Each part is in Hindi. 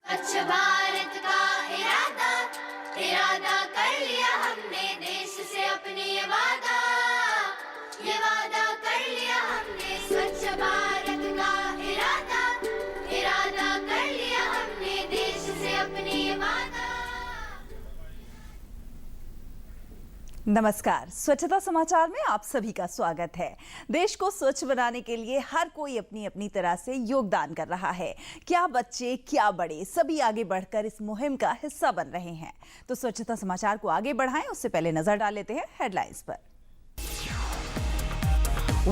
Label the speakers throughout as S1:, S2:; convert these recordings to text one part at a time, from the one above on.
S1: स्वच्छ भारत का इरादा इरादा कर लिया हमने, देश से अपने ये वादा कर लिया हमने। स्वच्छ भारत का इरादा इरादा कर लिया हमने, देश से अपने ये वादा।
S2: नमस्कार, स्वच्छता समाचार में आप सभी का स्वागत है। देश को स्वच्छ बनाने के लिए हर कोई अपनी अपनी तरह से योगदान कर रहा है। क्या बच्चे क्या बड़े, सभी आगे बढ़कर इस मुहिम का हिस्सा बन रहे हैं। तो स्वच्छता समाचार को आगे बढ़ाएं, उससे पहले नजर डाल लेते हैं हेडलाइंस पर।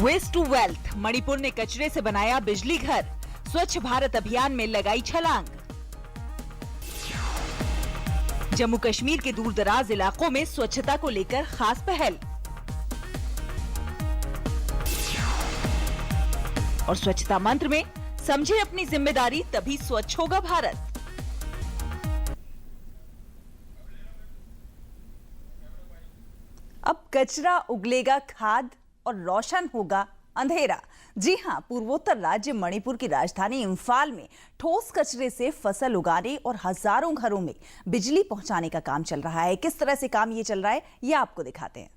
S2: वेस्ट टू वेल्थ, मणिपुर ने कचरे से बनाया बिजली घर, स्वच्छ भारत अभियान में लगाई छलांग। जम्मू कश्मीर के दूर दराज इलाकों में स्वच्छता को लेकर खास पहल। और स्वच्छता मंत्र में समझे अपनी जिम्मेदारी, तभी स्वच्छ होगा भारत। अब कचरा उगलेगा खाद और रोशन होगा अंधेरा। जी हां, पूर्वोत्तर राज्य मणिपुर की राजधानी इंफाल में ठोस कचरे से फसल उगाने और हजारों घरों में बिजली पहुंचाने का काम चल रहा है। किस तरह से काम ये चल रहा है, ये आपको दिखाते हैं।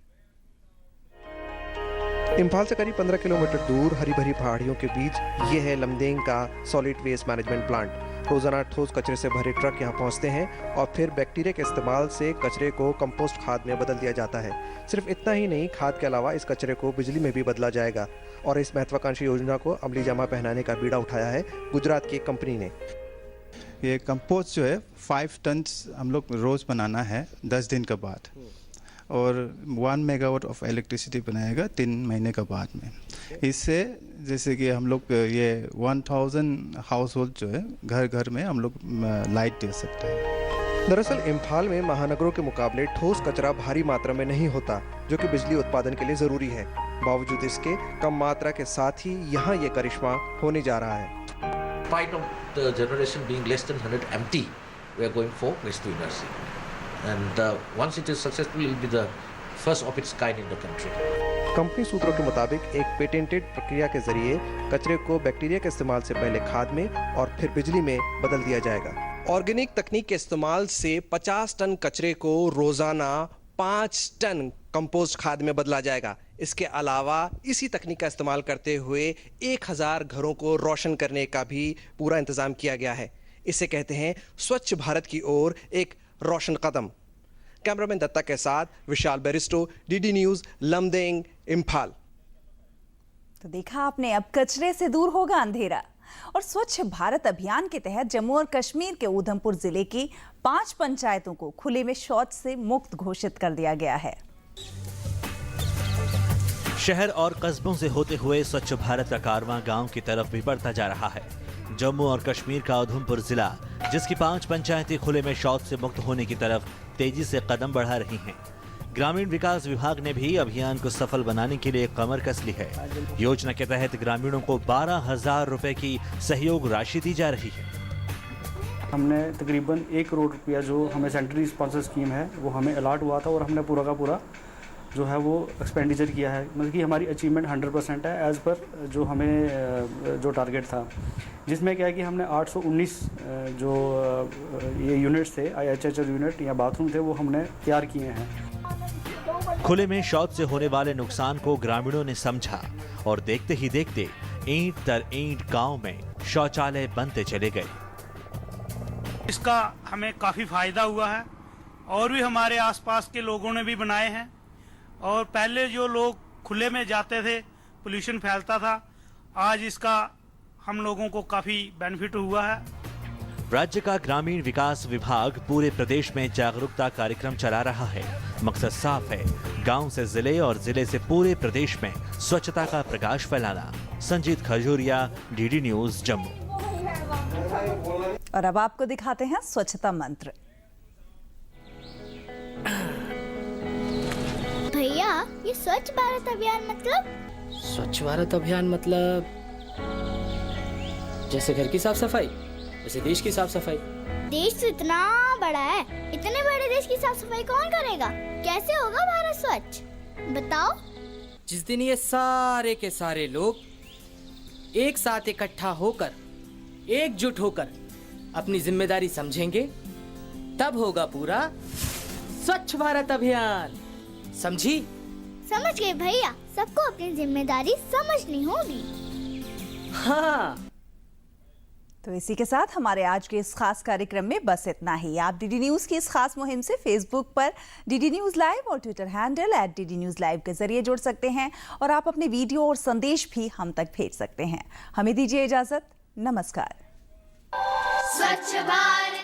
S3: इंफाल से करीब 15 किलोमीटर दूर हरी भरी पहाड़ियों के बीच ये है लमदेंग का सॉलिड वेस्ट मैनेजमेंट प्लांट। रोजाना ठोस कचरे से भरे ट्रक यहाँ पहुँचते हैं और फिर बैक्टीरिया के इस्तेमाल से कचरे को कंपोस्ट खाद में बदल दिया जाता है। सिर्फ इतना ही नहीं, खाद के अलावा इस कचरे को बिजली में भी बदला जाएगा। और इस महत्वाकांक्षी योजना को अमली जामा पहनाने का बीड़ा उठाया है गुजरात की कंपनी ने।
S4: ये कंपोस्ट जो है 5 टन हम लोग रोज बनाना है 10 दिन के बाद, और 1 मेगावाट ऑफ इलेक्ट्रिसिटी बनाएगा 3 महीने के बाद में। इससे जैसे कि हम लोग ये 1000 हाउस होल्ड जो है घर घर में हम लोग लाइट दे सकते हैं।
S3: दरअसल इंफाल में महानगरों के मुकाबले ठोस कचरा भारी मात्रा में नहीं होता, जो कि बिजली उत्पादन के लिए जरूरी है। बावजूद इसके कम मात्रा के साथ ही यहाँ ये करिश्मा होने जा रहा है।
S5: Despite of the generation being less than 100 MT, we are going for waste to energy. And once it is successful, it will be the first of its kind in the country.
S3: Company सूत्रों के मुताबिक एक पेटेंटेड प्रक्रिया के जरिए कचरे को बैक्टीरिया के इस्तेमाल से पहले खाद में और फिर बिजली में बदल दिया जाएगा। ऑर्गेनिक तकनीक के इस्तेमाल से 50 टन कचरे को रोजाना 5 टन कंपोस्ट खाद में बदला जाएगा। इसके अलावा इसी तकनीक का इस्तेमाल करते हुए 1000 घरों को रोशन करने का भी पूरा इंतजाम किया गया है। इसे कहते हैं स्वच्छ भारत की ओर एक रोशन कदम। कैमरामैन दत्ता के साथ विशाल बेरिस्टो, डीडी न्यूज, लमदेंग, इंफाल।
S2: तो देखा आपने, अब कचरे से दूर होगा अंधेरा। और स्वच्छ भारत अभियान के तहत जम्मू और कश्मीर के उधमपुर जिले की 5 पंचायतों को खुले में शौच से मुक्त घोषित कर दिया गया है।
S6: शहर और कस्बों से होते हुए स्वच्छ भारत का कारवां गांव की तरफ भी बढ़ता जा रहा है। जम्मू और कश्मीर का उधमपुर जिला, जिसकी 5 पंचायतें खुले में शौच से मुक्त होने की तरफ तेजी से कदम बढ़ा रही हैं। ग्रामीण विकास विभाग ने भी अभियान को सफल बनाने के लिए कमर कस ली है। योजना के तहत ग्रामीणों को 12,000 रुपए की सहयोग राशि दी जा रही है।
S7: हमने तकरीबन 1 करोड़ रुपया जो हमें सेंट्रली स्पॉन्सर स्कीम है वो हमें अलॉट हुआ था, और हमने पूरा का पूरा जो है वो एक्सपेंडिचर किया है। मतलब कि हमारी अचीवमेंट 100% है एज़ पर जो हमें जो टारगेट था, जिसमें क्या है कि हमने 819 जो ये यूनिट्स थे, IHHR यूनिट या बाथरूम थे, वो हमने तैयार किए हैं।
S6: खुले में शौच से होने वाले नुकसान को ग्रामीणों ने समझा और देखते ही देखते ईंट दर ईंट गांव में शौचालय बनते चले गए।
S8: इसका हमें काफ़ी फायदा हुआ है, और भी हमारे आसपास के लोगों ने भी बनाए हैं। और पहले जो लोग खुले में जाते थे, पोल्यूशन फैलता था, आज इसका हम लोगों को काफ़ी बेनिफिट हुआ है।
S6: राज्य का ग्रामीण विकास विभाग पूरे प्रदेश में जागरूकता कार्यक्रम चला रहा है। मकसद साफ है, गांव से जिले और जिले से पूरे प्रदेश में स्वच्छता का प्रकाश फैलाना। Sanjeet Khajuria, DD news, Jammu.
S2: और अब आपको दिखाते हैं स्वच्छता मंत्र।
S9: भैया, ये स्वच्छ भारत अभियान मतलब?
S10: स्वच्छ भारत अभियान मतलब जैसे घर की साफ सफाई, वैसे देश की साफ सफाई।
S9: देश तो इतना बड़ा है, इतने बड़े देश की साफ सफाई कौन करेगा? कैसे होगा भारत स्वच्छ, बताओ।
S10: जिस दिन ये सारे के सारे लोग एक साथ इकट्ठा होकर, एकजुट होकर अपनी जिम्मेदारी समझेंगे तब होगा पूरा स्वच्छ भारत अभियान। समझी?
S9: समझ गए भैया, सबको अपनी जिम्मेदारी समझनी होगी।
S10: हाँ।
S2: तो इसी के साथ हमारे आज के इस खास कार्यक्रम में बस इतना ही। आप डीडी न्यूज की इस खास मुहिम से फेसबुक पर डीडी न्यूज लाइव और Twitter handle @DD News Live के जरिए जुड़ सकते हैं और आप अपने वीडियो और संदेश भी हम तक भेज सकते हैं। हमें दीजिए इजाजत। नमस्कार।
S1: स्वच्छ भारत